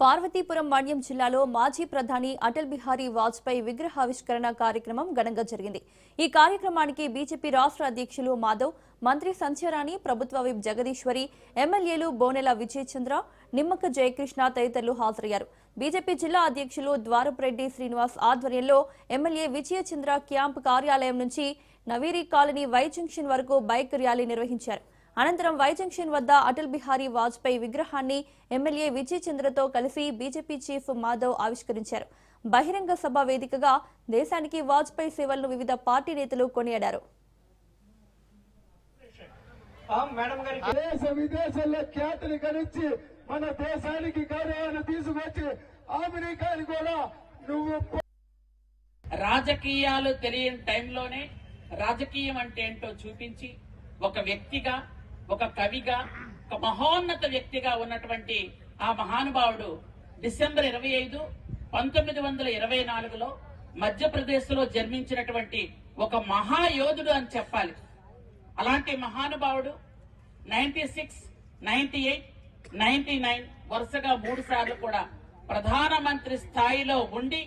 పార్వతీపురం మన్యం జిల్లాలో మాజీ ప్రధాని అటల్ బిహారీ వాజ్పేయి విగ్రహావిష్కరణ కార్యక్రమం ఘనంగా జరిగింది. ఈ కార్యక్రమానికి బీజేపీ రాష్ట్ర అధ్యక్షులు మాధవ్, మంత్రి సంధ్యారాణి, ప్రభుత్వ విప్ జగదీశ్వరి, ఎమ్మెల్యేలు బోనెల విజయచంద్ర, నిమ్మక జయకృష్ణ తదితరులు హాజరయ్యారు. బీజేపీ జిల్లా అధ్యక్షులు ద్వారపురెడ్డి శ్రీనివాస్ ఆధ్వర్యంలో ఎమ్మెల్యే విజయచంద్ర క్యాంప్ కార్యాలయం నుంచి నవీరి కాలనీ వై జంక్షన్ వరకు బైక్ ర్యాలీ నిర్వహించారు. అనంతరం వై జంక్షన్ వద్ద అటల్ బిహారీ వాజ్పేయి విగ్రహాన్ని ఎమ్మెల్యే విజయచంద్రతో కలిసి బీజేపీ చీఫ్ మాధవ్ ఆవిష్కరించారు. బహిరంగ సభ వేదికగా దేశానికి వాజ్పేయి సేవలను వివిధ పార్టీ నేతలు కొనియాడారు. విదేశాల్లో ఖ్యాతిని గణించి మన దేశానికి గౌరవాన్ని తీసుకొచ్చి అమెరికాని కూడా నువ్వు రాజకీయాలు తెలియని టైంలోనే రాజకీయం అంటే ఏంటో చూపించి ఒక వ్యక్తిగా, ఒక కవిగా, ఒక మహోన్నత వ్యక్తిగా ఉన్నటువంటి ఆ మహానుభావుడు డిసెంబర్ 25, 1924లో మధ్యప్రదేశ్ లో జన్మించినటువంటి ఒక మహాయోధుడు అని చెప్పాలి. అలాంటి మహానుభావుడు 96, 98, 99 వరుసగా 3 సార్లు కూడా ప్రధానమంత్రి స్థాయిలో ఉండి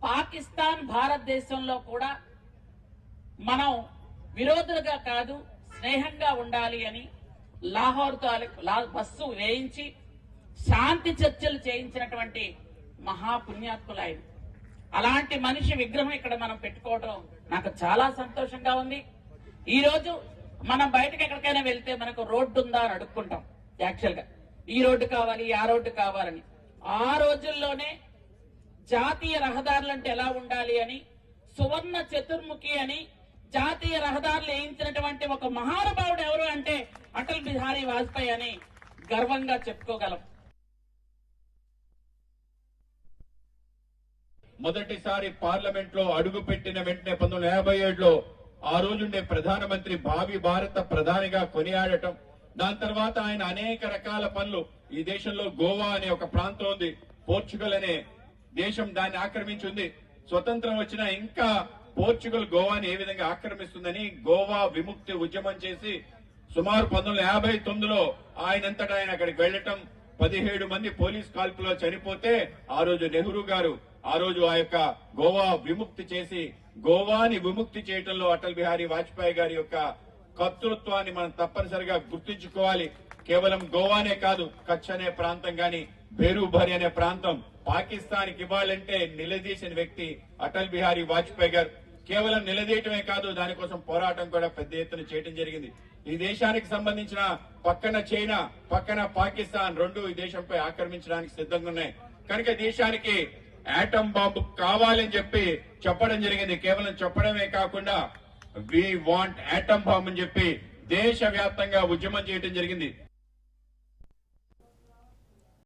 పాకిస్తాన్, భారతదేశంలో కూడా మనం విరోధులుగా కాదు స్నేహంగా ఉండాలి అని లాహోర్ బస్సు వేయించి శాంతి చర్చలు చేయించినటువంటి మహాపుణ్యాత్ములు ఆయన. అలాంటి మనిషి విగ్రహం ఇక్కడ మనం పెట్టుకోవడం నాకు చాలా సంతోషంగా ఉంది. ఈ రోజు మనం బయటకు ఎక్కడికైనా వెళ్తే మనకు రోడ్డు ఉందా అని అడుక్కుంటాం. యాక్చువల్ గా ఈ రోడ్డు కావాలి, ఆ రోడ్డు కావాలని. ఆ రోజుల్లోనే జాతీయ రహదారులు అంటే ఎలా ఉండాలి అని సువర్ణ చతుర్ముఖి అని జాతీయ రహదారులు వేయించినటువంటి ఒక మహానుభావుడు ఎవరు అంటే అటల్ బిహారీ వాజ్పేయి అని గర్వంగా చెప్పుకోగలం. మొదటిసారి పార్లమెంట్ లో అడుగు పెట్టిన వెంటనే 1957లో ఆ రోజుండే ప్రధానమంత్రి భావి భారత ప్రధానిగా కొనియాడటం, దాని తర్వాత ఆయన అనేక రకాల పనులు, ఈ దేశంలో గోవా అనే ఒక ప్రాంతం ఉంది, పోర్చుగల్ అనే దేశం దాన్ని ఆక్రమించింది. స్వతంత్రం వచ్చినా ఇంకా పోర్చుగల్ గోవాని ఏ విధంగా ఆక్రమిస్తుందని గోవా విముక్తి ఉద్యమం చేసి సుమారు 1959లో ఆయనంతటా ఆయన అక్కడికి వెళ్లటం, 17 మంది పోలీస్ కాల్పులో చనిపోతే ఆ రోజు నెహ్రూ గారు ఆ రోజు ఆ యొక్క గోవా విముక్తి చేసి గోవాని విముక్తి చేయడంలో అటల్ బిహారీ వాజ్పేయి గారి యొక్క కర్తృత్వాన్ని మనం తప్పనిసరిగా గుర్తుంచుకోవాలి. కేవలం గోవానే కాదు, కచ్ అనే ప్రాంతం గాని, బేరుభరి అనే ప్రాంతం పాకిస్తాన్ కి ఇవ్వాలంటే నిలదీసిన వ్యక్తి అటల్ బిహారీ వాజ్పేయి గారు. కేవలం నిలదీయటమే కాదు, దానికోసం పోరాటం కూడా పెద్ద ఎత్తున చేయడం జరిగింది. ఈ దేశానికి సంబంధించిన పక్కన చైనా, పక్కన పాకిస్తాన్ రెండు ఈ దేశంపై ఆక్రమించడానికి సిద్ధంగా ఉన్నాయి. కనుక దేశానికి ఆటం బాంబు కావాలని చెప్పి చెప్పడం జరిగింది. కేవలం చెప్పడమే కాకుండా వి వాంట్ ఆటం బాంబ్ అని చెప్పి దేశవ్యాప్తంగా ఉద్యమం చేయడం జరిగింది.